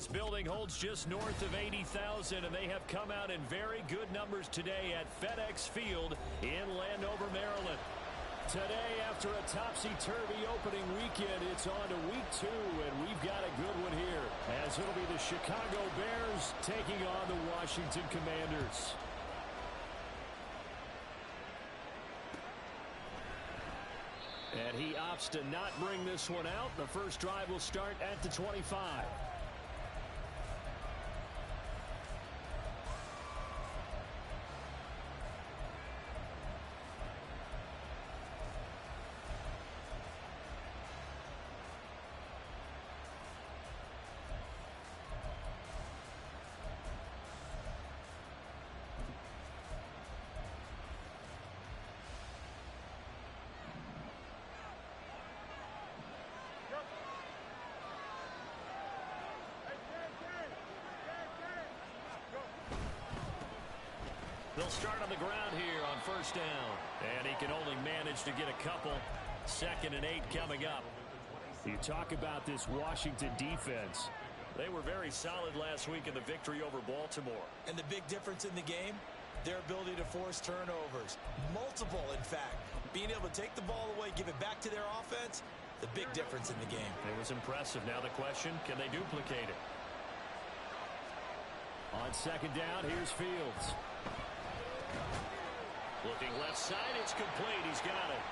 This building holds just north of 80,000, and they have come out in very good numbers today at FedEx Field in Landover, Maryland. Today, after a topsy-turvy opening weekend, it's on to week 2, and we've got a good one here, as it'll be the Chicago Bears taking on the Washington Commanders. And he opts to not bring this one out. The first drive will start at the 25. They'll start on the ground here on first down. And he can only manage to get a couple. 2nd and 8 coming up. You talk about this Washington defense. They were very solid last week in the victory over Baltimore. And the big difference in the game, their ability to force turnovers. Multiple, in fact. Being able to take the ball away, give it back to their offense, the big difference in the game. It was impressive. Now the question, can they duplicate it? On 2nd down, here's Fields. Looking left side, it's complete. He's got it.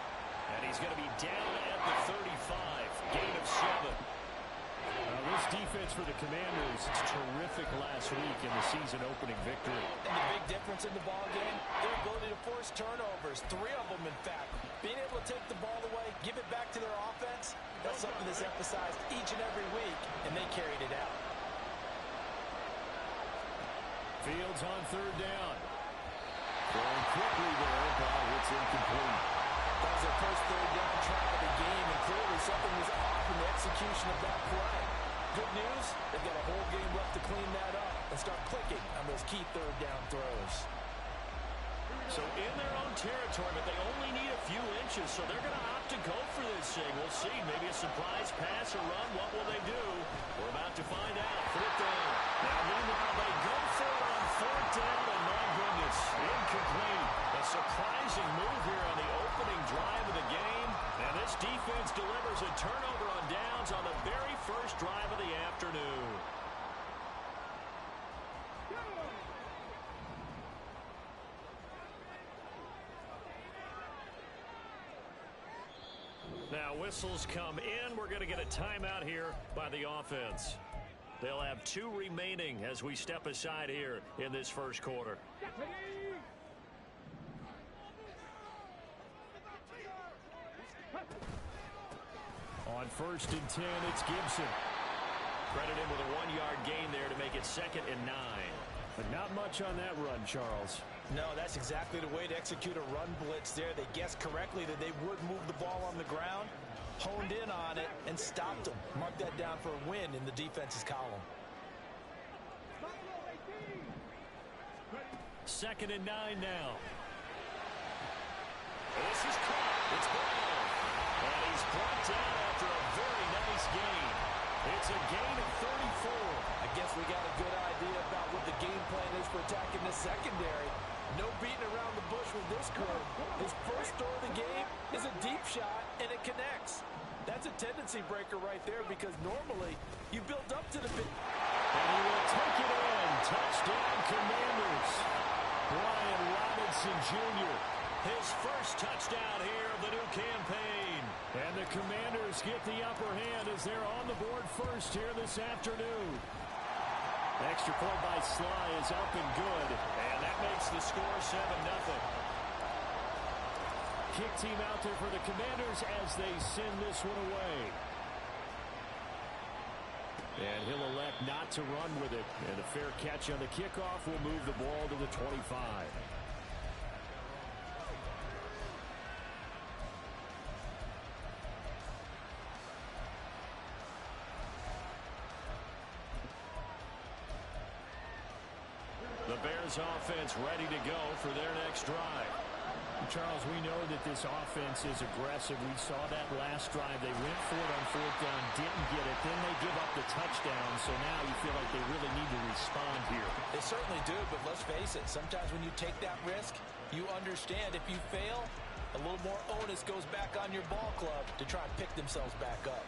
And he's going to be down at the 35. Gain of 7. This defense for the Commanders, it's terrific last week in the season-opening victory. And the big difference in the ball game, their ability to force turnovers. 3 of them, in fact. Being able to take the ball away, give it back to their offense, that's something that's emphasized each and every week, and they carried it out. Fields on 3rd down. Going quickly there, but it's incomplete. That was their first 3rd down try of the game, and clearly something was off in the execution of that play. Good news, they've got a whole game left to clean that up and start clicking on those key 3rd down throws. So in their own territory, but they only need a few inches, so they're going to opt to go for this thing. We'll see. Maybe a surprise pass or run. What will they do? We're about to find out. 4th down. Now, meanwhile, they go for it on 4th down, and my goodness, incomplete. A surprising move here on the opening drive of the game. And this defense delivers a turnover on downs on the very first drive of the afternoon. Now whistles come in. We're going to get a timeout here by the offense. They'll have 2 remaining as we step aside here in this first quarter. On 1st and 10, it's Gibson. Credit him with a 1-yard gain there to make it 2nd and 9. But not much on that run, Charles. No, that's exactly the way to execute a run blitz there. They guessed correctly that they would move the ball on the ground, honed in on it, and stopped them. Mark that down for a win in the defense's column. 2nd and 9 now. This is caught. It's Brown. And he's brought down after a very nice gain. It's a gain of 34. I guess we got a good idea about what the game plan is for attacking this secondary. No beating around the bush with this curve. His first throw of the game is a deep shot, and it connects. That's a tendency breaker right there because normally you build up to the big. And he will take it in. Touchdown, Commanders. Brian Robinson Jr. His first touchdown here of the new campaign. And the Commanders get the upper hand as they're on the board first here this afternoon. Extra point by Sly is up and good. And that makes the score 7-0. Kick team out there for the Commanders as they send this one away. And he'll elect not to run with it. And a fair catch on the kickoff will move the ball to the 25. The Bears offense ready to go for their next drive. Charles, we know that this offense is aggressive. We saw that last drive. They went for it on 4th down, didn't get it. Then they give up the touchdown. So now you feel like respond here. They certainly do, but let's face it, sometimes when you take that risk, you understand if you fail, a little more onus goes back on your ball club to try and pick themselves back up.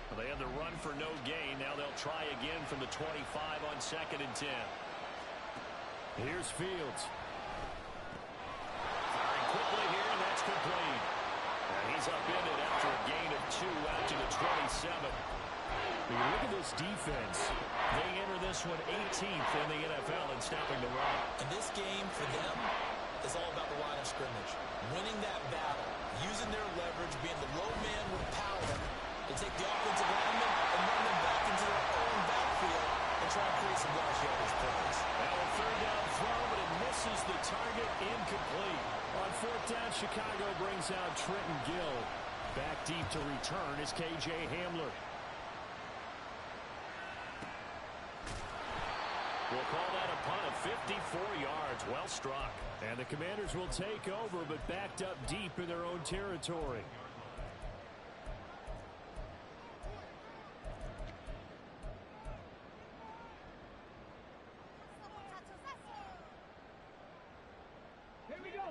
Well, they had the run for no gain. Now they'll try again from the 25 on 2nd and 10. Here's Fields. Firing quickly here, and that's complete. And he's up in it after a gain of 2 out to the 27. When you look at this defense, they enter this one 18th in the NFL in stopping the run. And this game for them is all about the line of scrimmage. Winning that battle, using their leverage, being the low man with power to take the offensive linemen and run them back into their own backfield and try and create some large yardage plays. Now a 3rd down throw, but it misses the target, incomplete. on 4th down, Chicago brings out Trenton Gill. Back deep to return is K.J. Hamler. We'll call that a punt of 54 yards. Well struck. And the Commanders will take over, but backed up deep in their own territory.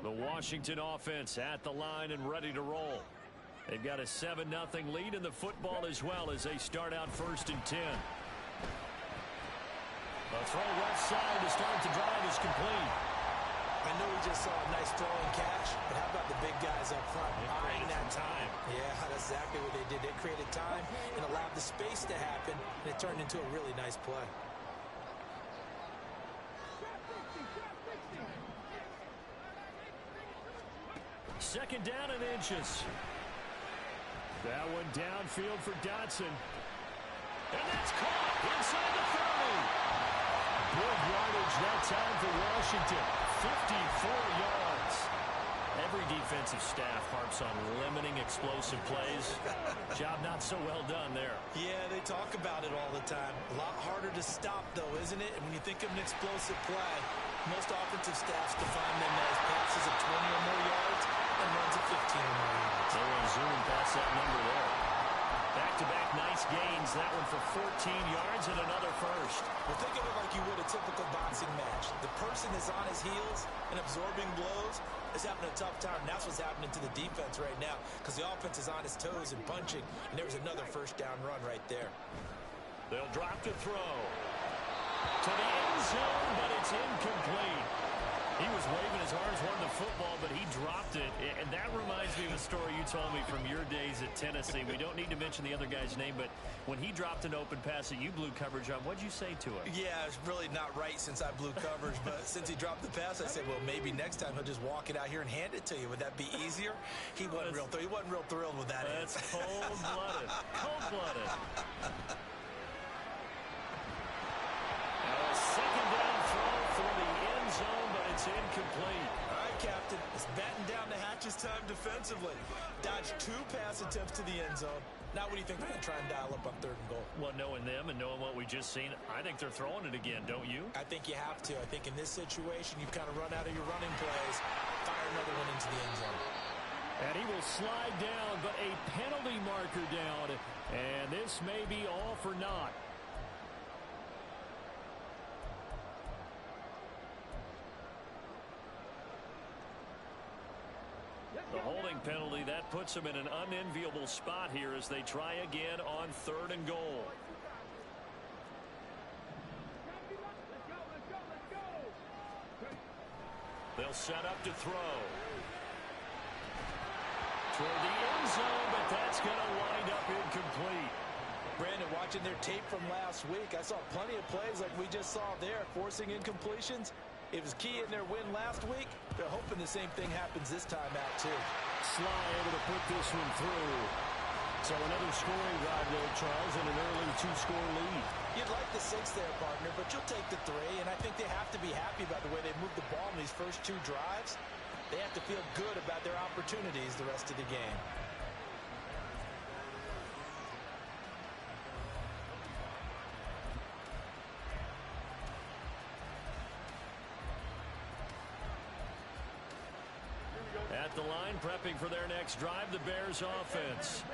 The Washington offense at the line and ready to roll. They've got a 7-0 lead in the football as well as they start out 1st and 10. The throw left side to start the drive is complete. I know we just saw a nice throw and catch, but how about the big guys up front buying that time? Yeah, that's exactly what they did. They created time and allowed the space to happen, and it turned into a really nice play. Second down and inches. That one downfield for Dotson. And that's caught inside the 30. Good yardage that time for Washington. 54 yards. Every defensive staff harps on limiting explosive plays. Job not so well done there. Yeah, they talk about it all the time. A lot harder to stop, though, isn't it? And when you think of an explosive play, most offensive staffs define them as passes of 20 or more yards and runs of 15 or more yards. They were zooming past that number there. Back-to-back nice gains. That one for 14 yards and another first. Well, think of it like you would a typical boxing match. The person is on his heels and absorbing blows is having a tough time. And that's what's happening to the defense right now because the offense is on his toes and punching. And there was another first down run right there. They'll drop to throw. To the end zone, but it's incomplete. He was waving his arms, wanting the football, but he dropped it. And that reminds me of a story you told me from your days at Tennessee. We don't need to mention the other guy's name, but when he dropped an open pass that you blew coverage on, what'd you say to him? Yeah, it's really not right since I blew coverage, but since he dropped the pass, I said, well, maybe next time he'll just walk it out here and hand it to you. Would that be easier? He wasn't real thrilled with that. That's cold-blooded. Cold-blooded. Now a second down throw for the end zone, but it's incomplete. All right, Captain. It's batten down the hatches time defensively. Dodged 2 pass attempts to the end zone. Now what do you think they're going to try and dial up on 3rd and goal? Well, knowing them and knowing what we just seen, I think they're throwing it again, don't you? I think you have to. I think in this situation, you've kind of run out of your running plays. Fire another one into the end zone. And he will slide down, but a penalty marker down. And this may be all for naught. The holding penalty, that puts them in an unenviable spot here as they try again on 3rd and goal. They'll set up to throw. Toward the end zone, but that's going to wind up incomplete. Brandon, watching their tape from last week, I saw plenty of plays like we just saw there, forcing incompletions. It was key in their win last week. They're hoping the same thing happens this time out, too. Sly able to put this one through. So another scoring drive there, Charles, and an early 2-score lead. You'd like the 6 there, partner, but you'll take the 3, and I think they have to be happy about the way they moved the ball in these first 2 drives. They have to feel good about their opportunities the rest of the game. At the line, prepping for their next drive, the Bears offense.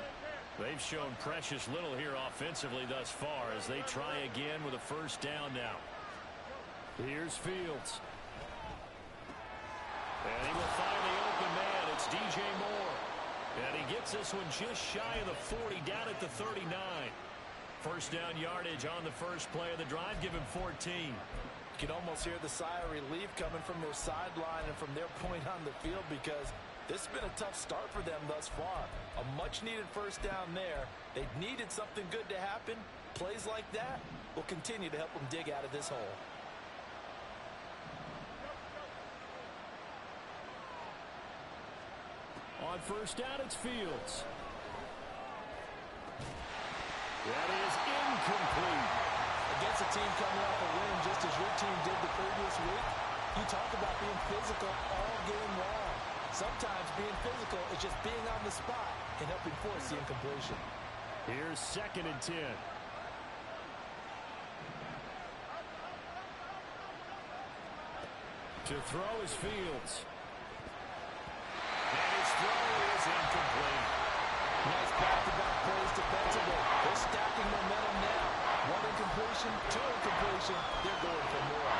They've shown precious little here offensively thus far as they try again with a first down now. Here's Fields. And he will find the open man. It's DJ Moore. And he gets this one just shy of the 40, down at the 39. First down yardage on the first play of the drive. Give him 14. You can almost hear the sigh of relief coming from their sideline and from their point on the field, because this has been a tough start for them thus far. A much-needed first down there. They needed something good to happen. Plays like that will continue to help them dig out of this hole. On first down, it's Fields. That is incomplete. Against a team coming off a win just as your team did the previous week, you talk about being physical all game long. Sometimes being physical is just being on the spot and helping force the incompletion. Here's 2nd and 10. To throw is Fields. And his throw is incomplete. Nice back-to-back plays defensively. They're stacking momentum now. One incompletion, two incompletion. They're going for more.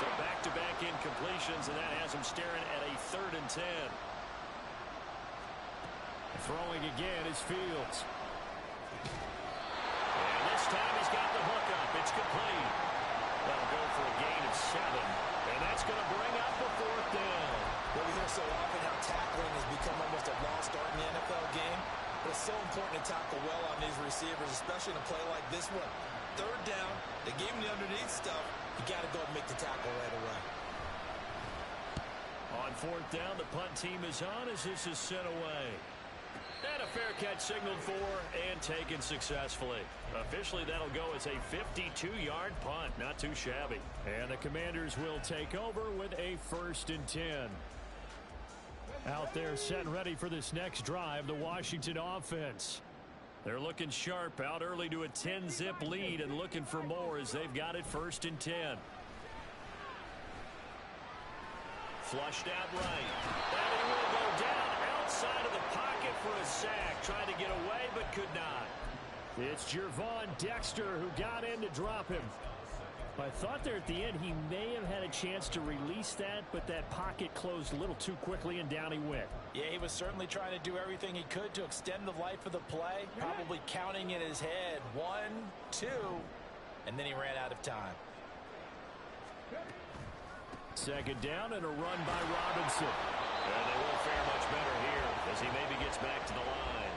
So back-to-back incompletions, and that has them staring at a 3rd and 10. Throwing again is Fields. And this time he's got the hook up. It's complete. That'll go for a gain of 7. And that's going to bring up the 4th down. Well, we hear so often how tackling has become almost a lost art in the NFL game. But it's so important to tackle well on these receivers, especially in a play like this one. 3rd down, they gave him the underneath stuff. You got to go and make the tackle right away. On 4th down, the punt team is on as this is sent away. And a fair catch signaled for and taken successfully. Officially, that'll go as a 52-yard punt. Not too shabby. And the Commanders will take over with a 1st and 10. Out there set and ready for this next drive, the Washington offense. They're looking sharp, out early to a 10-zip lead and looking for more as they've got it 1st and 10. Flushed out right. And he will go down outside of the pocket for a sack. Trying to get away but could not. It's Gervon Dexter who got in to drop him. I thought there at the end he may have had a chance to release that, but that pocket closed a little too quickly and down he went. Yeah, he was certainly trying to do everything he could to extend the life of the play, probably counting in his head 1, 2, and then he ran out of time. 2nd down and a run by Robinson. And they won't fare much better here as he maybe gets back to the line.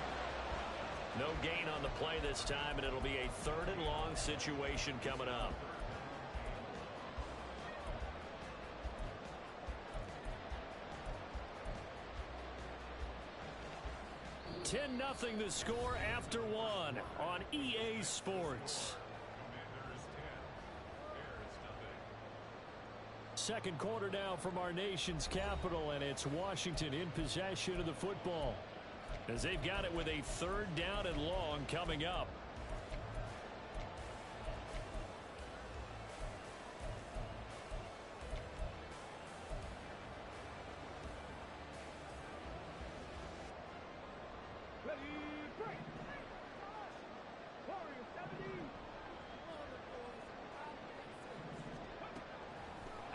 No gain on the play this time, and it'll be a 3rd and long situation coming up. 10-0 the score after 1 on EA Sports. Second quarter now from our nation's capital, and it's Washington in possession of the football as they've got it with a 3rd down and long coming up.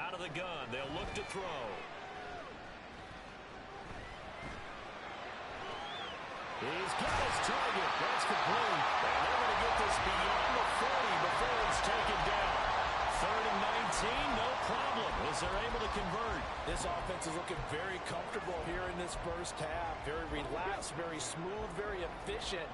Out of the gun, they'll look to throw. He's got his target. That's complete. And they're going to get this beyond the 40 before it's taken down. 3rd and 19, no problem, as they're able to convert. This offense is looking very comfortable here in this first half. Very relaxed, very smooth, very efficient.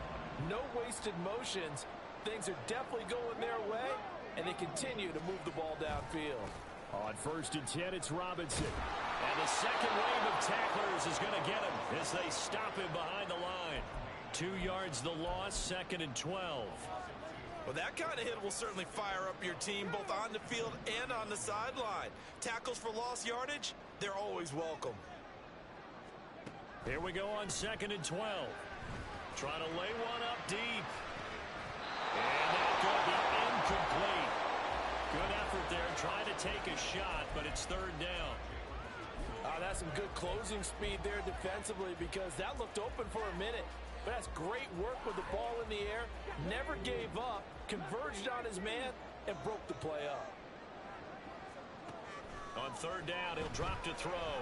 No wasted motions. Things are definitely going their way, and they continue to move the ball downfield. On 1st and 10, it's Robinson. And the second wave of tacklers is going to get him as they stop him behind the line. 2 yards the loss, 2nd and 12. Well, that kind of hit will certainly fire up your team both on the field and on the sideline. Tackles for lost yardage, they're always welcome. Here we go on 2nd and 12. Trying to lay one up deep. And that's going to be incomplete. Good effort there, trying to take a shot, but it's 3rd down. That's some good closing speed there defensively because that looked open for a minute. But that's great work with the ball in the air. Never gave up, converged on his man, and broke the play up. On third down, he'll drop to throw.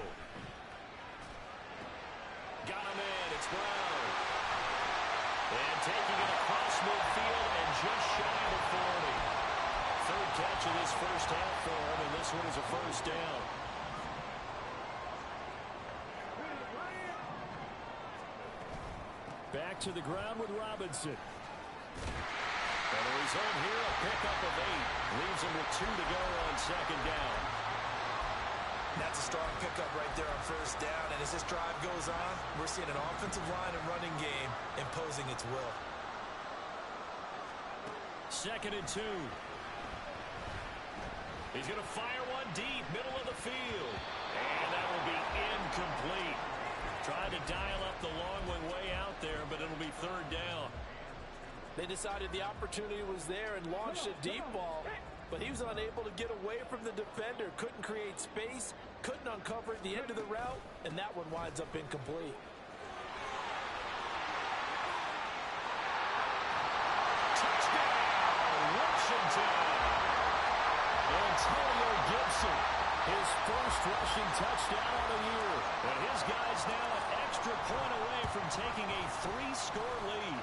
Got him in. It's Brown. And taking it across midfield and just shy of the 40. Third catch of this first half for him, and this one is a first down. Back to the ground with Robinson. And the result here, a pickup of 8. Leaves him with 2 to go on second down. That's a strong pickup right there on first down. And as this drive goes on, we're seeing an offensive line and running game imposing its will. Second and 2. He's going to fire one deep, middle of the field. And that will be incomplete. Tried to dial up the long one way out there, but it'll be third down. They decided the opportunity was there and launched a deep ball, but he was unable to get away from the defender. Couldn't create space, couldn't uncover the end of the route, and that one winds up incomplete. Touchdown, Washington. Antonio Gibson, his first rushing touchdown of the year. And his guys now an extra point away from taking a 3-score lead.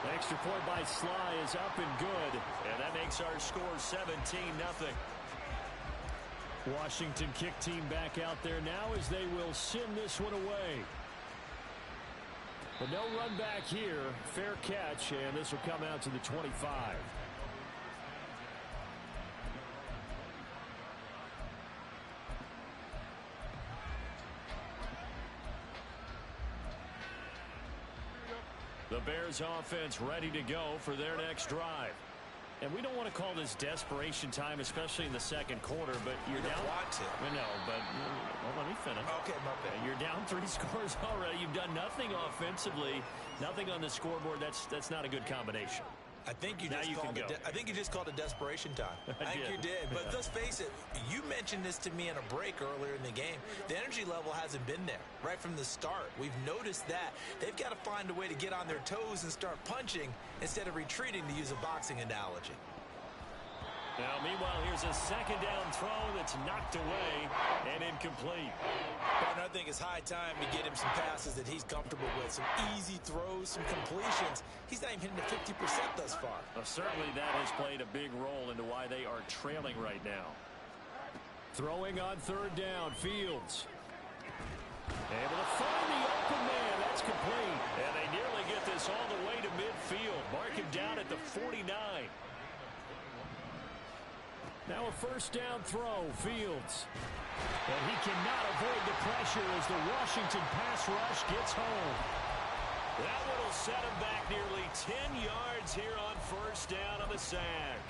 The extra point by Sly is up and good. And that makes our score 17-0. Washington kick team back out there now as they will send this one away. But no run back here. Fair catch, and this will come out to the 25. The Bears offense ready to go for their next drive. And we don't want to call this desperation time, especially in the second quarter, but you're down. Want to. I know, but well, let me finish. Okay, my bad. You're down 3 scores already. You've done nothing offensively, nothing on the scoreboard. That's not a good combination. I think you Now just you called can it. I think you just called it desperation time. I think you did. But let's face it. You mentioned this to me in a break earlier in the game. The energy level hasn't been there right from the start. We've noticed that they've got to find a way to get on their toes and start punching instead of retreating, to use a boxing analogy. Now, meanwhile, here's a second down throw that's knocked away and incomplete. Partner, I think it's high time to get him some passes that he's comfortable with. Some easy throws, some completions. He's not even hitting the 50% thus far. Well, certainly that has played a big role into why they are trailing right now. Throwing on third down, Fields. Able to find the open man. That's complete. And they nearly get this all the way to midfield. Mark him down at the 49. Now a first down throw, Fields. And he cannot avoid the pressure as the Washington pass rush gets home. That one will set him back nearly 10 yards here on first down on the sack.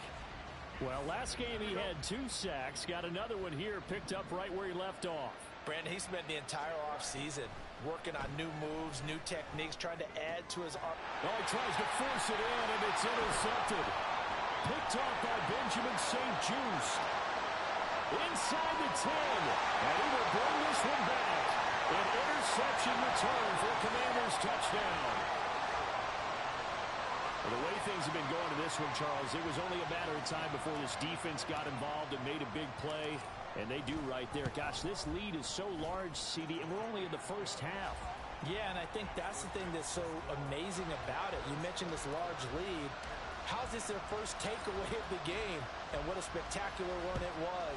Well, last game he had 2 sacks. Got another one here, picked up right where he left off. Brandon, he spent the entire offseason working on new moves, new techniques, trying to add to his arm. Oh, he tries to force it in, and it's intercepted. Picked off by Benjamin St-Juste. Inside the 10. And he will bring this one back. An interception return for a Commanders touchdown. Well, the way things have been going in this one, Charles, it was only a matter of time before this defense got involved and made a big play. And they do right there. Gosh, this lead is so large, CD, and we're only in the first half. Yeah, and I think that's the thing that's so amazing about it. You mentioned this large lead. How's this their first takeaway of the game? And what a spectacular run it was.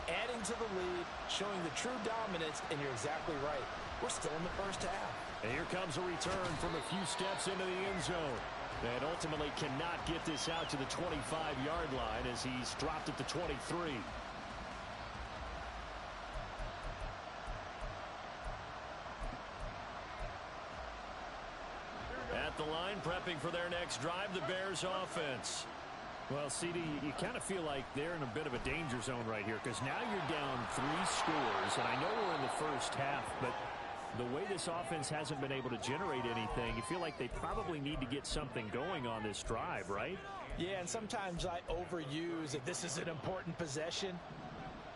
Adding to the lead, showing the true dominance, and you're exactly right. We're still in the first half. And here comes a return from a few steps into the end zone. And ultimately cannot get this out to the 25-yard line as he's dropped at the 23. At the line, prepping for their next drive, the Bears offense. Well, CD, you kind of feel like they're in a bit of a danger zone right here because now you're down 3 scores, and I know we're in the first half, but the way this offense hasn't been able to generate anything, you feel like they probably need to get something going on this drive, right? Yeah, and sometimes I overuse that this is an important possession.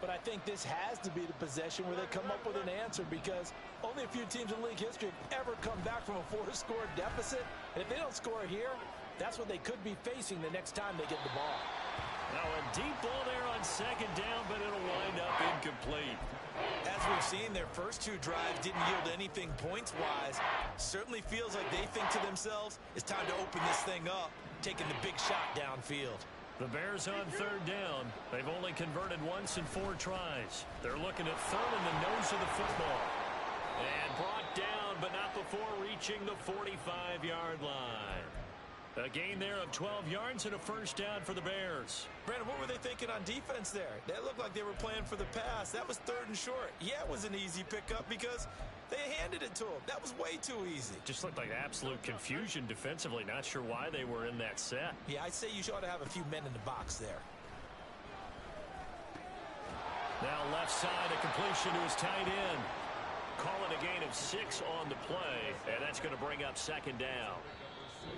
but I think this has to be the possession where they come up with an answer, because only a few teams in league history have ever come back from a 4-score deficit. And if they don't score here, that's what they could be facing the next time they get the ball. Now a deep ball there on second down, but it'll wind up incomplete. As we've seen, their first 2 drives didn't yield anything points-wise. Certainly feels like they think to themselves, it's time to open this thing up, taking the big shot downfield. The Bears on third down. They've only converted once in 4 tries. They're looking at third in the nose of the football. And brought down, but not before reaching the 45-yard line. A gain there of 12 yards and a first down for the Bears. Brandon, what were they thinking on defense there? That looked like they were playing for the pass. That was 3rd and short. Yeah, it was an easy pickup because they handed it to them. That was way too easy. Just looked like absolute confusion defensively. Not sure why they were in that set. Yeah, I'd say you ought to have a few men in the box there. Now left side, a completion to his tight end. Calling a gain of 6 on the play, and that's going to bring up second down.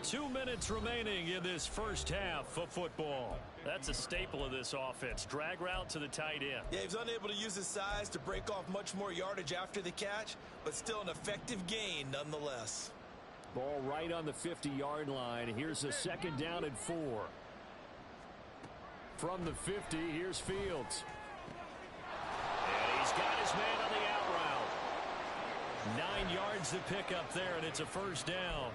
2 minutes remaining in this first half of football. That's a staple of this offense. Drag route to the tight end. Yeah, he was unable to use his size to break off much more yardage after the catch, but still an effective gain nonetheless. Ball right on the 50-yard line. Here's a second down and 4. From the 50, here's Fields. And he's got his man on the out route. 9 yards to pick up there, and it's a first down.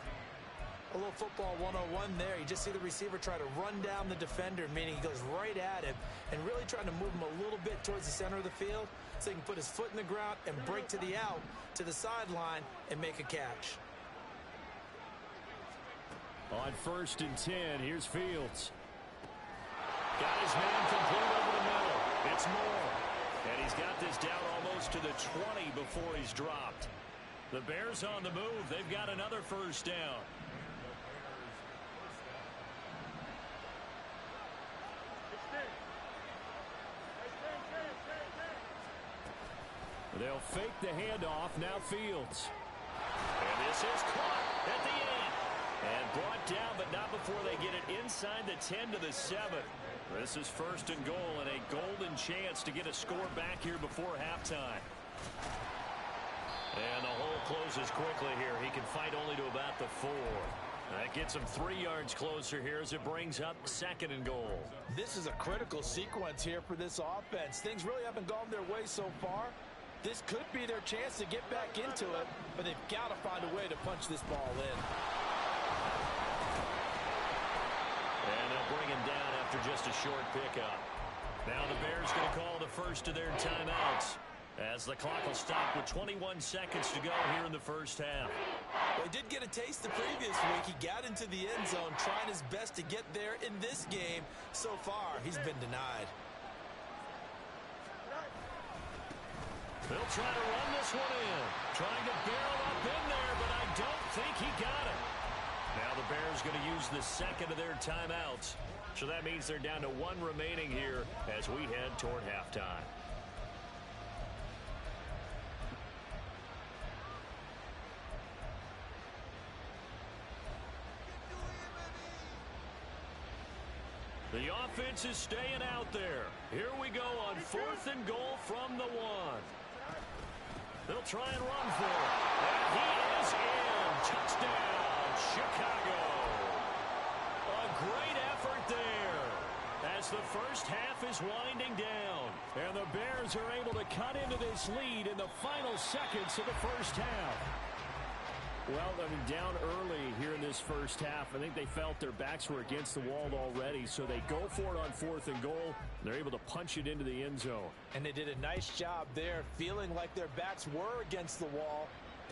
A little football 101 there. You just see the receiver try to run down the defender, meaning he goes right at him and really trying to move him a little bit towards the center of the field so he can put his foot in the ground and break to the out, to the sideline, and make a catch. On 1st and 10, here's Fields. Got his man complete over the middle. It's Moore. And he's got this down almost to the 20 before he's dropped. The Bears on the move. They've got another first down. They'll fake the handoff. Now Fields. And this is caught at the end. And brought down, but not before they get it inside the 10 to the 7. This is 1st and goal and a golden chance to get a score back here before halftime. And the hole closes quickly here. He can fight only to about the 4. That gets him 3 yards closer here as it brings up 2nd and goal. This is a critical sequence here for this offense. Things really haven't gone their way so far. This could be their chance to get back into it, but they've got to find a way to punch this ball in. And they'll bring him down after just a short pickup. Now the Bears going to call the first of their timeouts as the clock will stop with 21 seconds to go here in the first half. Well, he did get a taste the previous week. He got into the end zone trying his best to get there in this game. So far, he's been denied. They'll try to run this one in. Trying to barrel up in there, but I don't think he got it. Now the Bears going to use the second of their timeouts. So that means they're down to 1 remaining here as we head toward halftime. The offense is staying out there. Here we go on 4th and goal from the 1. They'll try and run for it. And he is in. Touchdown, Chicago. A great effort there as the first half is winding down. And the Bears are able to cut into this lead in the final seconds of the first half. Well, I mean, down early here in this first half. I think they felt their backs were against the wall already, so they go for it on 4th and goal. They're able to punch it into the end zone. And they did a nice job there, feeling like their backs were against the wall,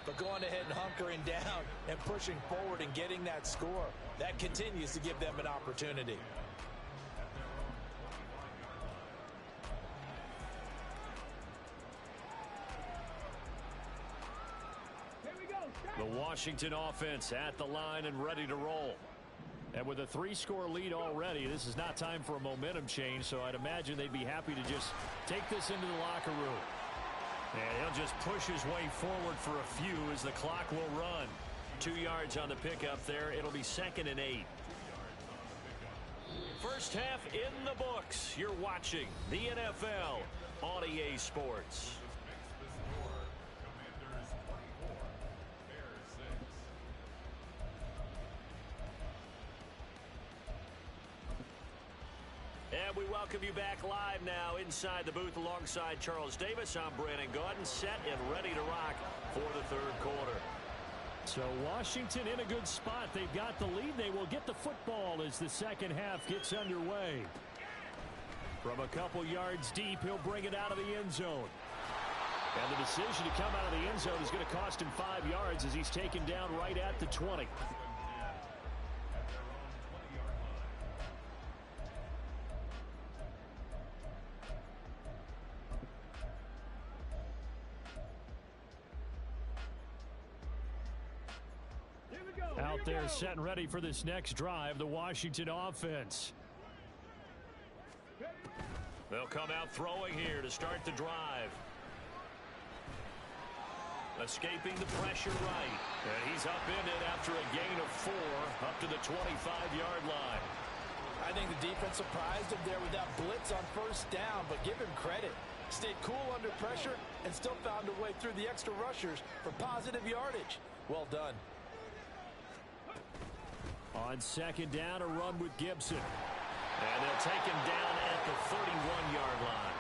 but going ahead and hunkering down and pushing forward and getting that score. That continues to give them an opportunity. The Washington offense at the line and ready to roll. And with a 3-score lead already, this is not time for a momentum change, so I'd imagine they'd be happy to just take this into the locker room. And he'll just push his way forward for a few as the clock will run. 2 yards on the pickup there. It'll be 2nd and 8. First half in the books. You're watching the NFL on EA Sports. And we welcome you back live now inside the booth alongside Charles Davis. I'm Brandon Gaudin, set and ready to rock for the third quarter. So Washington in a good spot. They've got the lead. They will get the football as the second half gets underway. From a couple yards deep, he'll bring it out of the end zone. And the decision to come out of the end zone is going to cost him 5 yards as he's taken down right at the 20. Out there set and ready for this next drive, the Washington offense. They'll come out throwing here to start the drive. Escaping the pressure right. And he's upended after a gain of 4 up to the 25-yard line. I think the defense surprised him there with that blitz on first down, but give him credit. Stayed cool under pressure and still found a way through the extra rushers for positive yardage. Well done. On second down, a run with Gibson. And they'll take him down at the 31-yard line.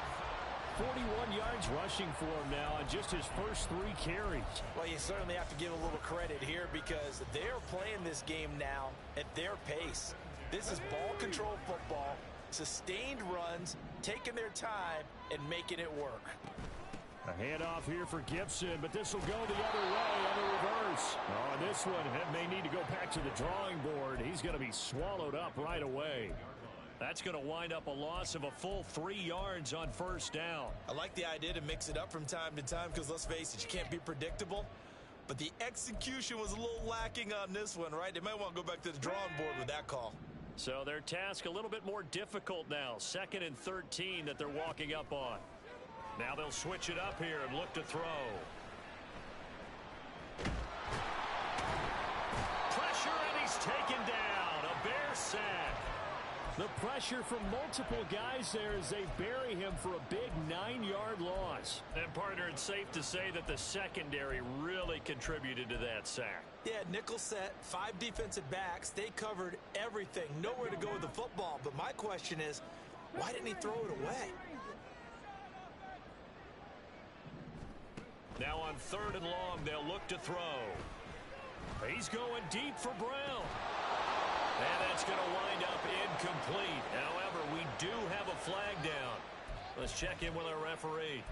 41 yards rushing for him now on just his first 3 carries. Well, you certainly have to give a little credit here because they're playing this game now at their pace. This is ball control football, sustained runs, taking their time, and making it work. A handoff here for Gibson, but this will go the other way on the reverse. On this one, he may need to go back to the drawing board. He's going to be swallowed up right away. That's going to wind up a loss of a full 3 yards on first down. I like the idea to mix it up from time to time because, let's face it, you can't be predictable. But the execution was a little lacking on this one, right? They might want to go back to the drawing board with that call. So their task a little bit more difficult now. 2nd and 13 that they're walking up on. Now they'll switch it up here and look to throw. Pressure, and he's taken down. A Bear sack. The pressure from multiple guys there as they bury him for a big 9-yard loss. And, partner, it's safe to say that the secondary really contributed to that sack. Yeah, nickel set, 5 defensive backs. They covered everything. Nowhere to go with the football. But my question is, why didn't he throw it away? Now on 3rd and long, they'll look to throw. He's going deep for Brown. And that's going to wind up incomplete. However, we do have a flag down. Let's check in with our referee.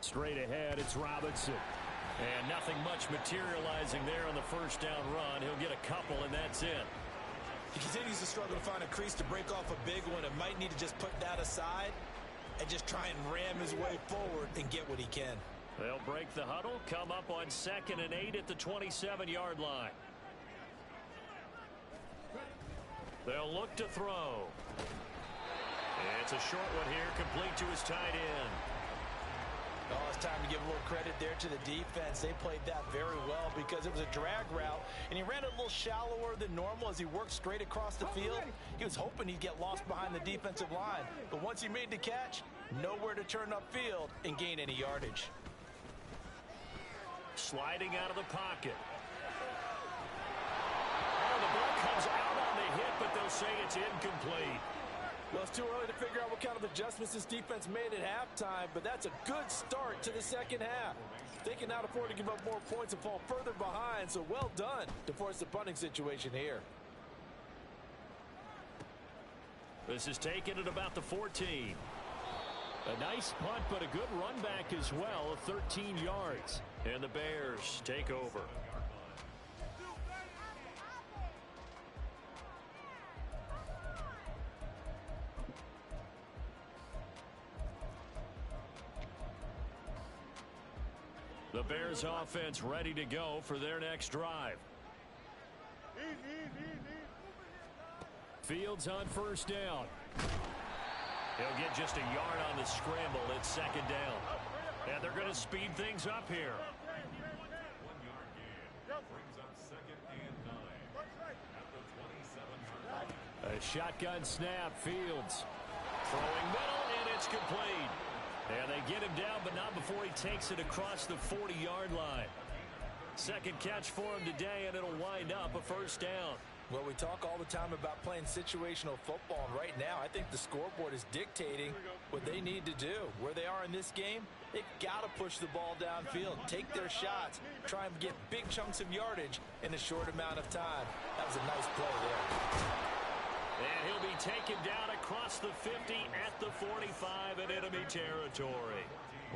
Straight ahead, it's Robinson. And nothing much materializing there on the first down run. He'll get a couple, and that's it. He continues to struggle to find a crease to break off a big one and might need to just put that aside and just try and ram his way forward and get what he can. They'll break the huddle, come up on 2nd and 8 at the 27-yard line. They'll look to throw. It's a short one here, complete to his tight end. Oh, it's time to give a little credit there to the defense. They played that very well because it was a drag route, and he ran it a little shallower than normal as he worked straight across the field. He was hoping he'd get lost behind the defensive line, but once he made the catch, nowhere to turn upfield and gain any yardage. Sliding out of the pocket. Oh, the ball comes out on the hit, but they'll say it's incomplete. Well, it's too early to figure out what kind of adjustments this defense made at halftime, but that's a good start to the second half. They can now afford to give up more points and fall further behind, so well done to force the punting situation here. This is taken at about the 14. A nice punt, but a good run back as well of 13 yards. And the Bears take over. The Bears offense ready to go for their next drive. Fields on first down. He'll get just a yard on the scramble. It's 2nd down. And they're going to speed things up here. A shotgun snap, Fields. Throwing middle, and it's complete. And they get him down, but not before he takes it across the 40-yard line. Second catch for him today, and it'll wind up a first down. Well, we talk all the time about playing situational football, and right now I think the scoreboard is dictating what they need to do. Where they are in this game, they've got to push the ball downfield, take their shots, try and get big chunks of yardage in a short amount of time. That was a nice play there. And he'll be taken down across the 50 at the 45 in enemy territory.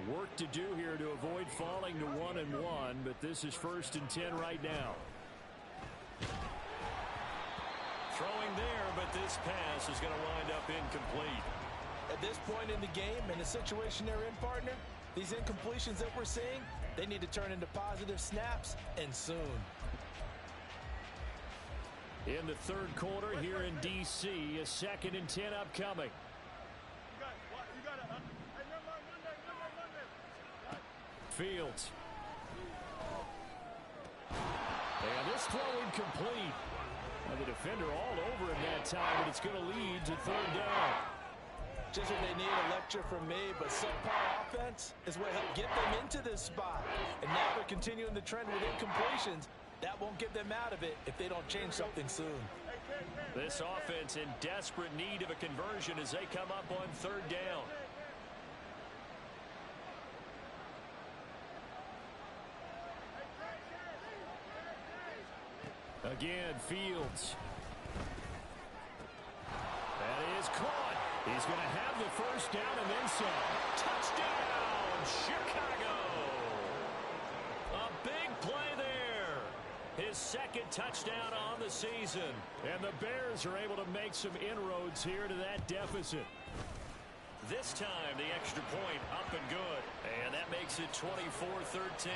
Work to do here to avoid falling to 1-1, but this is 1st and 10 right now. Throwing there, but this pass is going to wind up incomplete. At this point in the game, in the situation they're in, partner, these incompletions that we're seeing, they need to turn into positive snaps, and soon. In the third quarter here in D.C., a 2nd and 10 upcoming. Fields. And this throw incomplete. Now the defender all over him that time, but it's going to lead to 3rd down. Just what they need, a lecture from me, but subpar offense is what helped get them into this spot. And now they're continuing the trend with incompletions. That won't get them out of it if they don't change something soon. This offense in desperate need of a conversion as they come up on 3rd down. Again, Fields. That is caught. He's going to have the first down and then some. Touchdown, Chicago. A big play there. His 2nd touchdown on the season. And the Bears are able to make some inroads here to that deficit. This time, the extra point up and good. And that makes it 24-13.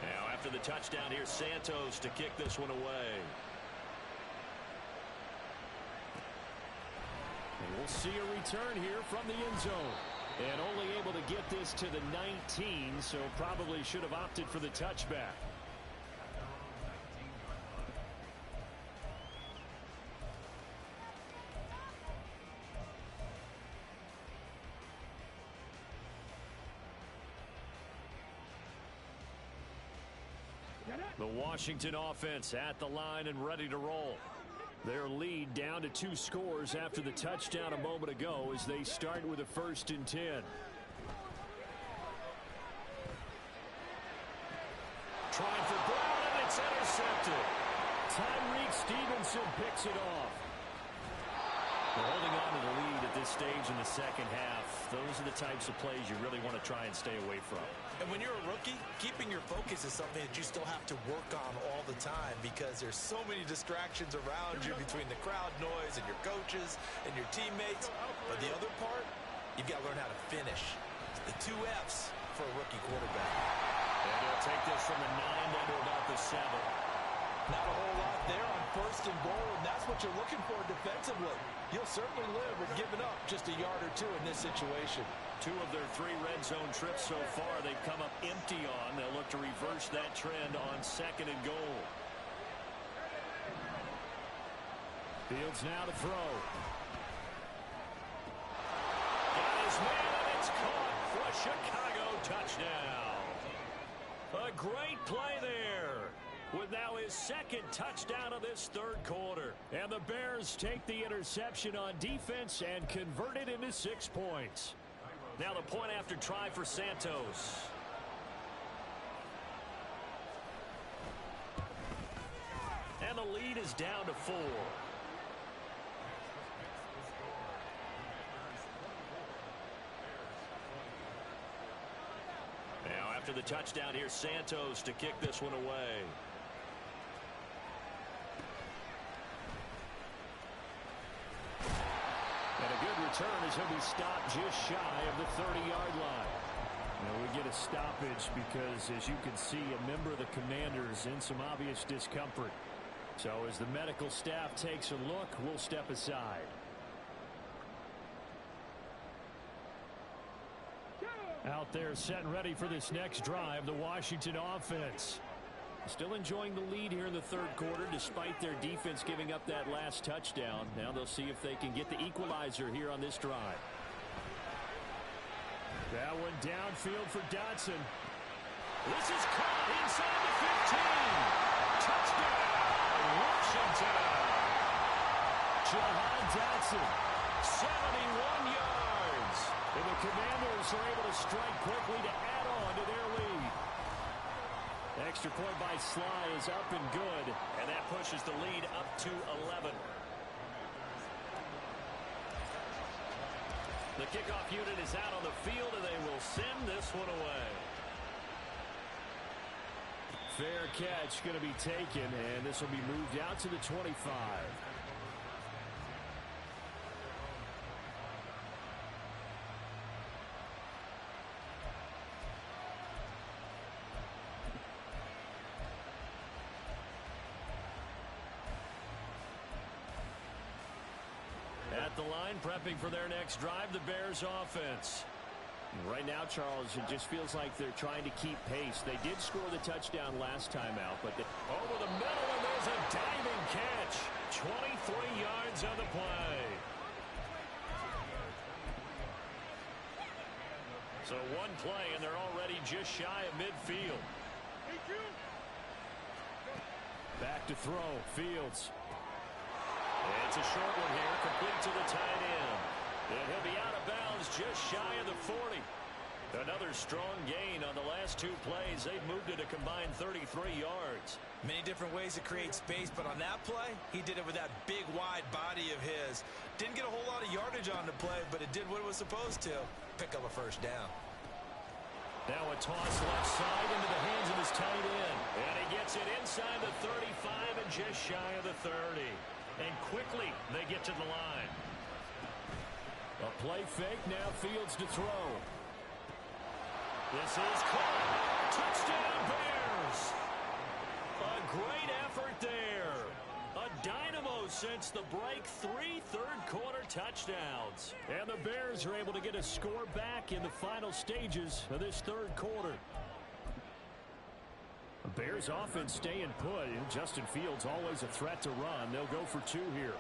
Now, after the touchdown, here's Santos to kick this one away. And we'll see a return here from the end zone. And only able to get this to the 19, so probably should have opted for the touchback. The Washington offense at the line and ready to roll. Their lead down to 2 scores after the touchdown a moment ago as they start with a 1st and 10. Trying for Brown, and it's intercepted. Tyreek Stevenson picks it off. They're holding on to the lead at this stage in the second half. Those are the types of plays you really want to try and stay away from. And when you're a rookie, keeping your focus is something that you still have to work on all the time because there's so many distractions around you between the crowd noise and your coaches and your teammates. But the other part, you've got to learn how to finish. It's the 2 F's for a rookie quarterback. And they'll take this from the 9 down to about the 7. Not a whole lot there on 1st and goal, and that's what you're looking for defensively. You'll certainly live with giving up just a yard or 2 in this situation. 2 of their 3 red zone trips so far they've come up empty on. They'll look to reverse that trend on 2nd and goal. Fields now to throw. Got his man, and it's caught for a Chicago touchdown. A great play there, with now his 2nd touchdown of this 3rd quarter. And the Bears take the interception on defense and convert it into 6 points. Now the point after try for Santos. And the lead is down to 4. Now after the touchdown, here's Santos to kick this one away. And a good return as he'll be stopped just shy of the 30-yard line. Now we get a stoppage because, as you can see, a member of the Commanders in some obvious discomfort. So as the medical staff takes a look, we'll step aside. Out there set and ready for this next drive, the Washington offense. Still enjoying the lead here in the third quarter despite their defense giving up that last touchdown. Now they'll see if they can get the equalizer here on this drive. That one downfield for Dotson. This is caught inside the 15. Touchdown, Washington. Jahan Dotson. 71 yards. And the Commanders are able to strike quickly to add on to their lead. Extra point by Sly is up and good. And that pushes the lead up to 11. The kickoff unit is out on the field, and they will send this one away. Fair catch going to be taken, and this will be moved out to the 25. At the line, prepping for their next drive, the Bears offense. Right now, Charles, it just feels like they're trying to keep pace. They did score the touchdown last time out, but over the middle, and there's a diving catch. 23 yards on the play. So one play, and they're already just shy of midfield. Back to throw, Fields. It's a short one here, complete to the tight end. And he'll be out of bounds just shy of the 40. Another strong gain on the last two plays. They've moved it a combined 33 yards. Many different ways to create space, but on that play, he did it with that big, wide body of his. Didn't get a whole lot of yardage on the play, but it did what it was supposed to. Pick up a first down. Now a toss left side into the hands of his tight end. And he gets it inside the 35 and just shy of the 30. And quickly, they get to the line. A play fake, now Fields to throw. This is caught. Touchdown, Bears. A great effort there. A dynamo since the break. 3 third-quarter touchdowns. And the Bears are able to get a score back in the final stages of this third quarter. The Bears offense staying put. Justin Fields always a threat to run. They'll go for 2 here.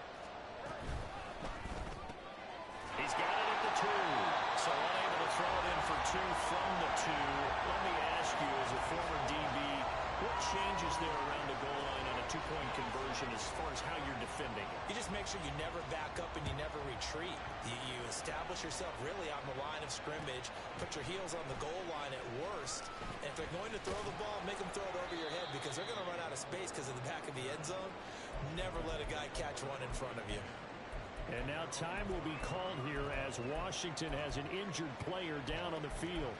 He's got it at the 2. So unable to throw it in for 2 from the 2. Let me ask you, as a former DB, what changes there around the goal line on a 2-point conversion as far as how you're defending it? You just make sure you never back up and you never retreat. You establish yourself really on the line of scrimmage, put your heels on the goal line at worst, and if they're going to throw the ball, make them throw it over your head because they're going to run out of space because of the back of the end zone. Never let a guy catch one in front of you. And now time will be called here as Washington has an injured player down on the field.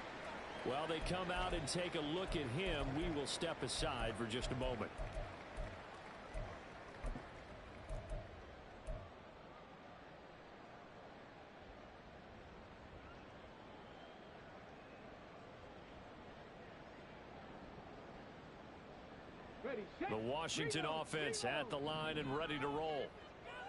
While they come out and take a look at him, we will step aside for just a moment. The Washington offense at the line and ready to roll.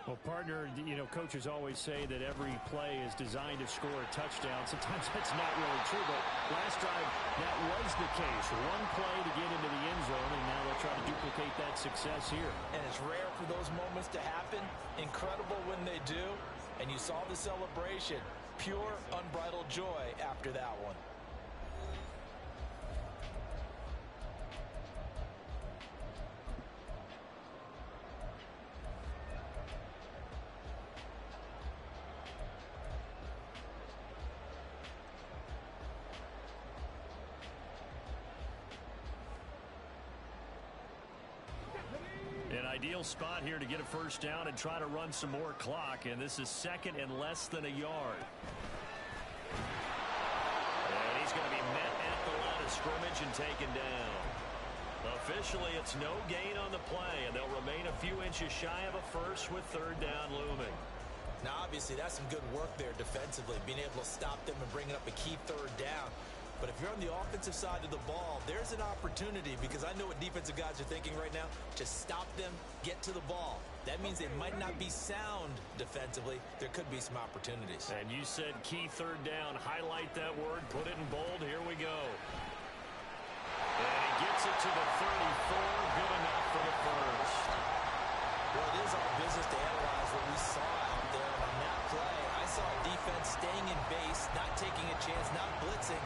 Well, partner, you know, coaches always say that every play is designed to score a touchdown. Sometimes that's not really true, but last drive, that was the case. One play to get into the end zone, and now they'll try to duplicate that success here. And it's rare for those moments to happen. Incredible when they do. And you saw the celebration. Pure, unbridled joy after that one. An ideal spot here to get a first down and try to run some more clock, and this is second and less than a yard. And he's going to be met at the line of scrimmage and taken down. Officially, it's no gain on the play, and they'll remain a few inches shy of a first with third down looming. Now, obviously, that's some good work there defensively, being able to stop them and bringing up a key third down. But if you're on the offensive side of the ball, there's an opportunity, because I know what defensive guys are thinking right now. Just stop them, get to the ball. That means they might not be sound defensively. There could be some opportunities. And you said key third down. Highlight that word. Put it in bold. Here we go. And he gets it to the 34. Good enough for the first. Well, it is our business to analyze what we saw out there. And on that play, I saw a defense staying in base, not taking a chance, not blitzing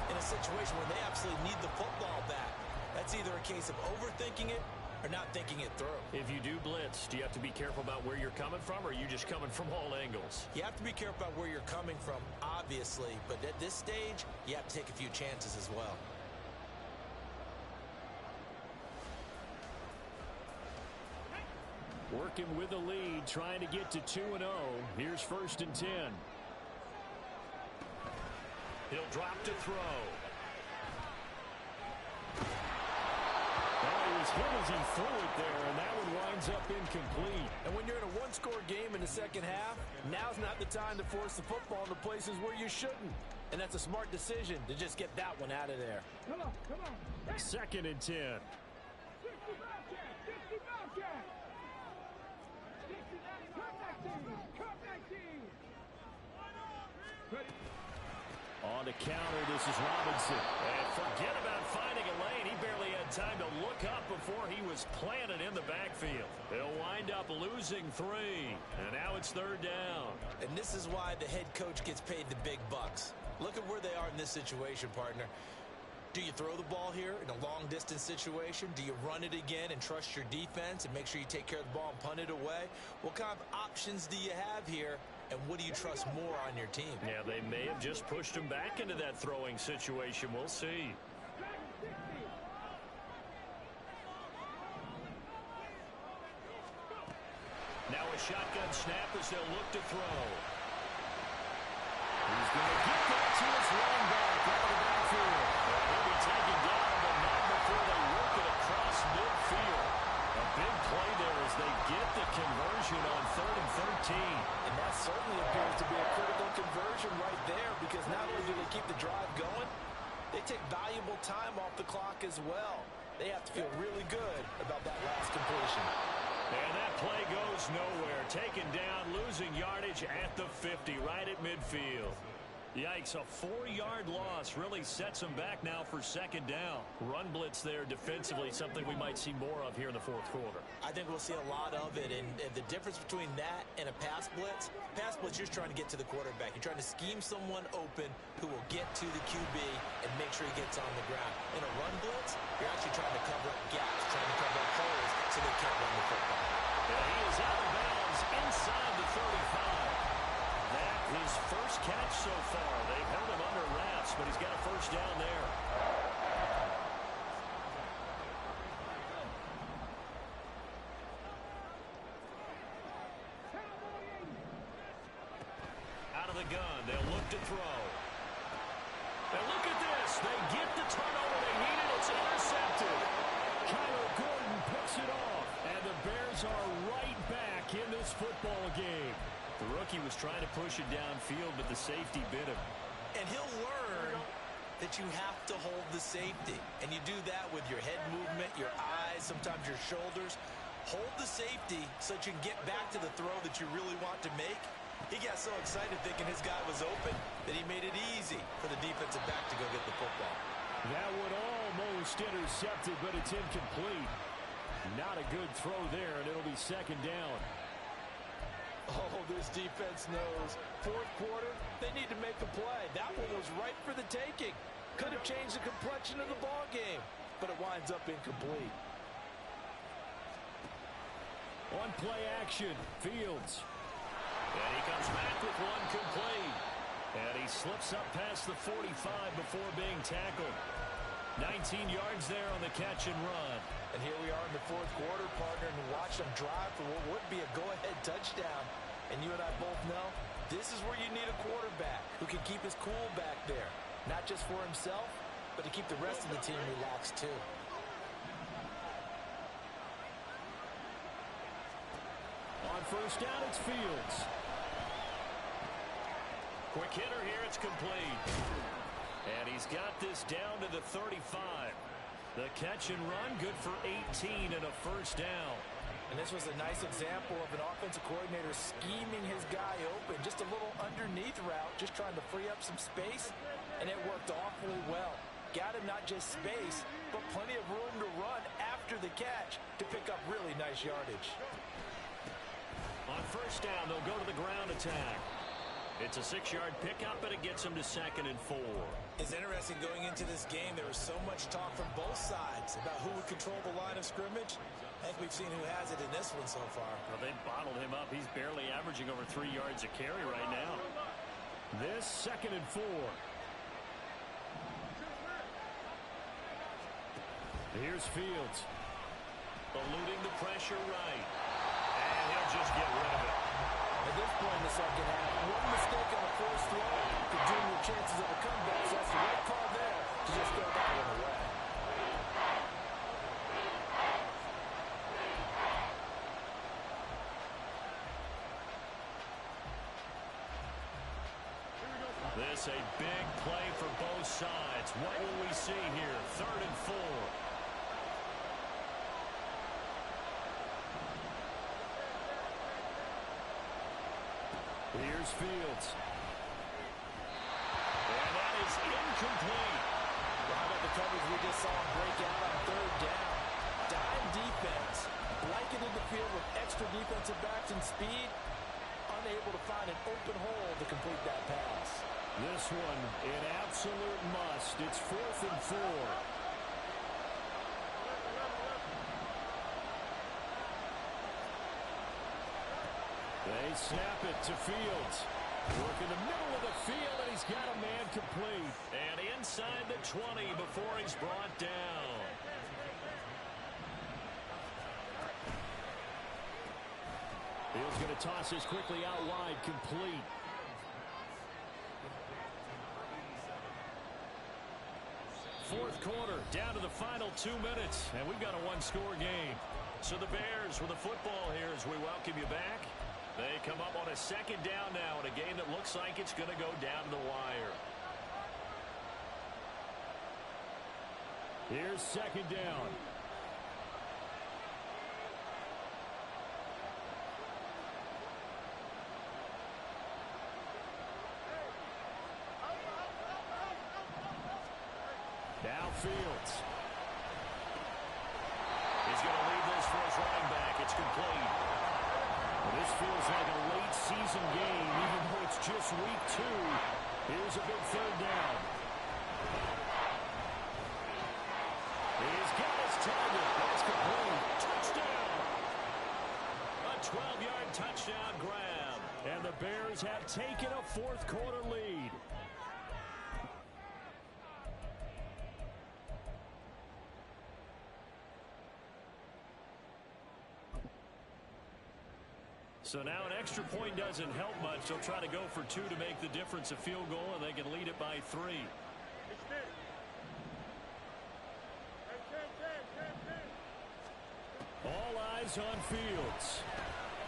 in a situation where they absolutely need the football back. That's either a case of overthinking it or not thinking it through. If you do blitz, do you have to be careful about where you're coming from, or are you just coming from all angles? You have to be careful about where you're coming from, obviously. But at this stage, you have to take a few chances as well. Working with a lead, trying to get to 2-0. Here's 1st and 10. He'll drop to throw. Well, he was hit as he threw it there, and that one winds up incomplete. And when you're in a one-score game in the second half, now's not the time to force the football into places where you shouldn't. And that's a smart decision to just get that one out of there. Come on. 2nd and 10. 60 Bobcat, 60 Bobcat. 60, cut that team. Ready. On the counter, this is Robinson. And forget about finding a lane. He barely had time to look up before he was planted in the backfield. They'll wind up losing 3. And now it's 3rd down. And this is why the head coach gets paid the big bucks. Look at where they are in this situation, partner. Do you throw the ball here in a long-distance situation? Do you run it again and trust your defense and make sure you take care of the ball and punt it away? What kind of options do you have here, and what do you trust more on your team? Yeah, they may have just pushed him back into that throwing situation. We'll see. Now a shotgun snap as they'll look to throw. He's going to get that to his running back out of the backfield. He'll be taken down, but not before they work it across midfield. A big play there as they get the conversion on 3rd and 13. And that certainly appears to be a critical conversion right there, because not only do they keep the drive going, they take valuable time off the clock as well. They have to feel really good about that last completion. And that play goes nowhere. Taken down, losing yardage at the 50, right at midfield. Yikes, a 4-yard loss really sets them back now for 2nd down. Run blitz there defensively, something we might see more of here in the 4th quarter. I think we'll see a lot of it, and the difference between that and a pass blitz, you're trying to get to the quarterback. You're trying to scheme someone open who will get to the QB and make sure he gets on the ground. In a run blitz, you're actually trying to cover up gaps, trying to cover up holes so they can't run the football. And he is out of bounds inside the 35. That his first catch so far. They've held him under wraps, but he's got a 1st down there. Out of the gun, they'll look to throw. And look at this. They get the turnover they needed. It's intercepted. Kyler Gordon picks it off, and the Bears are right back in this football game. The rookie was trying to push it downfield, but the safety bit him. And he'll learn that you have to hold the safety. And you do that with your head movement, your eyes, sometimes your shoulders. Hold the safety so that you can get back to the throw that you really want to make. He got so excited thinking his guy was open that he made it easy for the defensive back to go get the football. That one almost intercepted, but it's incomplete. Not a good throw there, and it'll be 2nd down. Oh, this defense knows. 4th quarter, they need to make a play. That one was right for the taking. Could have changed the complexion of the ball game, but it winds up incomplete. On play action, Fields. And he comes back with one complete. And he slips up past the 45 before being tackled. 19 yards there on the catch and run. And here we are in the 4th quarter, partner, and watch them drive for what would be a go-ahead touchdown. And you and I both know this is where you need a quarterback who can keep his cool back there. Not just for himself, but to keep the rest of the team relaxed too. On 1st down, it's Fields. Quick hitter here, it's complete. And he's got this down to the 35. The catch and run, good for 18 and a first down. And this was a nice example of an offensive coordinator scheming his guy open. Just a little underneath route, just trying to free up some space, and it worked awfully well. Got him not just space, but plenty of room to run after the catch to pick up really nice yardage. On first down, they'll go to the ground attack. It's a 6-yard pickup, and it gets him to 2nd and 4. It's interesting going into this game. There was so much talk from both sides about who would control the line of scrimmage. I think we've seen who has it in this one so far. Well, they bottled him up. He's barely averaging over 3 yards a carry right now. This 2nd and 4. Here's Fields. Eluding the pressure right. And he'll just get rid of it. At this point in the second half, one mistake on a forced throw could doom your chances of a comeback. So that's the right call there to just throw that one away. This a big play for both sides. What will we see here? 3rd and 4. Here's Fields. And that is incomplete. Well, how about the coverage we just saw break out on 3rd down? Dime defense, blanketed the field with extra defensive backs and speed, unable to find an open hole to complete that pass. This one, an absolute must. It's 4th and 4. They snap it to Fields. Work in the middle of the field, and he's got a man complete. And inside the 20 before he's brought down. Fields going to toss this quickly out wide, complete. Fourth quarter, down to the final 2 minutes, and we've got a one-score game. So the Bears with the football here as we welcome you back. They come up on a 2nd down now in a game that looks like it's going to go down to the wire. Here's 2nd down. Now Fields. He's going to leave this for his running back. It's complete. Well, this feels like a late season game, even though it's just week 2. Here's a big 3rd down. He's got his target. That's complete. Touchdown! A 12-yard touchdown grab. And the Bears have taken a fourth quarter lead. So now an extra point doesn't help much. They'll try to go for 2 to make the difference a field goal, and they can lead it by 3. All eyes on Fields.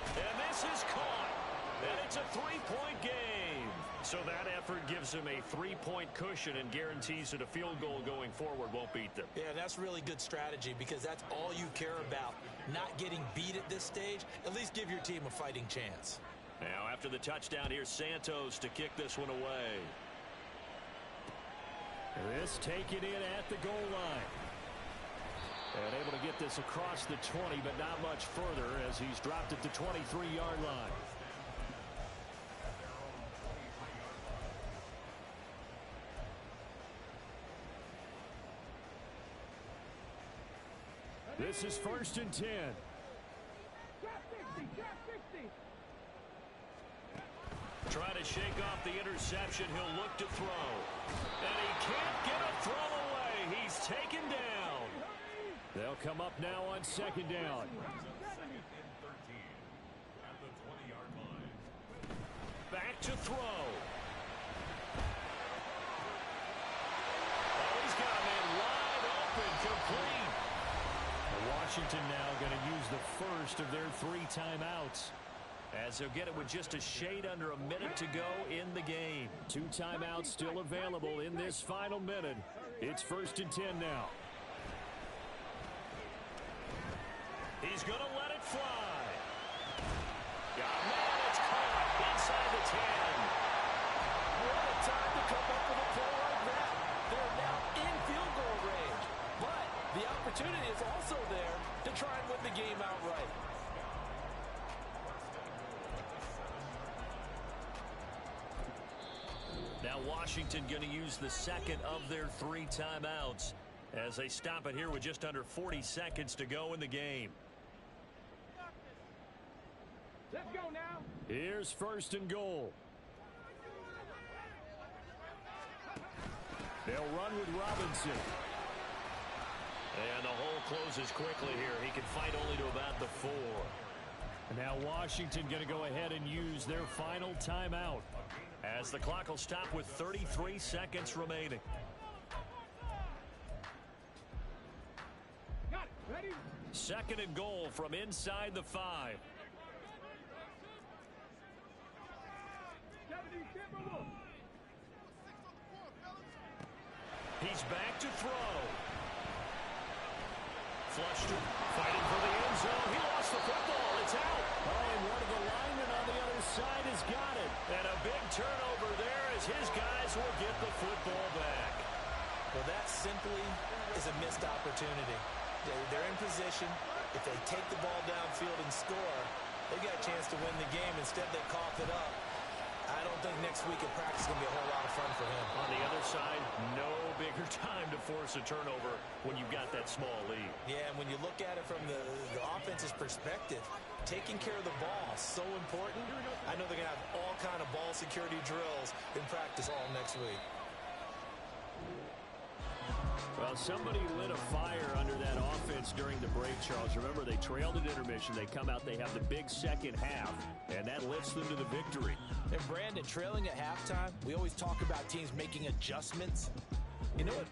And this is caught. And it's a 3-point game. So that effort gives him a 3-point cushion and guarantees that a field goal going forward won't beat them. Yeah, that's really good strategy because that's all you care about. Not getting beat at this stage. At least give your team a fighting chance. Now after the touchdown, here's Santos to kick this one away. This taken in at the goal line. And able to get this across the 20, but not much further as he's dropped it to 23-yard line. This is 1st and 10. Trying to shake off the interception. He'll look to throw. And he can't get a throw away. He's taken down. They'll come up now on 2nd down. Back to throw. Oh, he's got a man wide open, complete. Washington now going to use the first of their 3 timeouts. as they'll get it with just a shade under a minute to go in the game. 2 timeouts still available in this final minute. It's 1st and 10 now. He's going to let it fly. Oh, man, it's caught inside the 10. What a time to come up with a play like that. They're now in field goal range. But the opportunity is also there to try and win the game outright. Now Washington going to use the second of their 3 timeouts as they stop it here with just under 40 seconds to go in the game. Let's go now. Here's 1st and goal. They'll run with Robinson. And the hole closes quickly here. He can fight only to about the 4. Now Washington going to go ahead and use their final timeout, as the clock will stop with 33 seconds remaining. Got it. Ready? 2nd and goal from inside the 5. 70 Timberwolves. He's back to throw. Flushed it, fighting for the end zone. He lost the football. It's out. Oh, and one of the linemen on the other side has got it. And a big turnover there as his guys will get the football back. Well, that simply is a missed opportunity. They're in position. If they take the ball downfield and score, they got a chance to win the game. Instead, they cough it up. I don't think next week at practice is going to be a whole lot of fun for him. On the other side, no bigger time to force a turnover when you've got that small lead. Yeah, and when you look at it from the offense's perspective, taking care of the ball is so important. I know they're going to have all kind of ball security drills in practice all next week. Well, somebody lit a fire under that offense during the break, Charles. Remember, they trailed at intermission. They come out, they have the big second half, and that lifts them to the victory. And Brandon, trailing at halftime, we always talk about teams making adjustments. You know what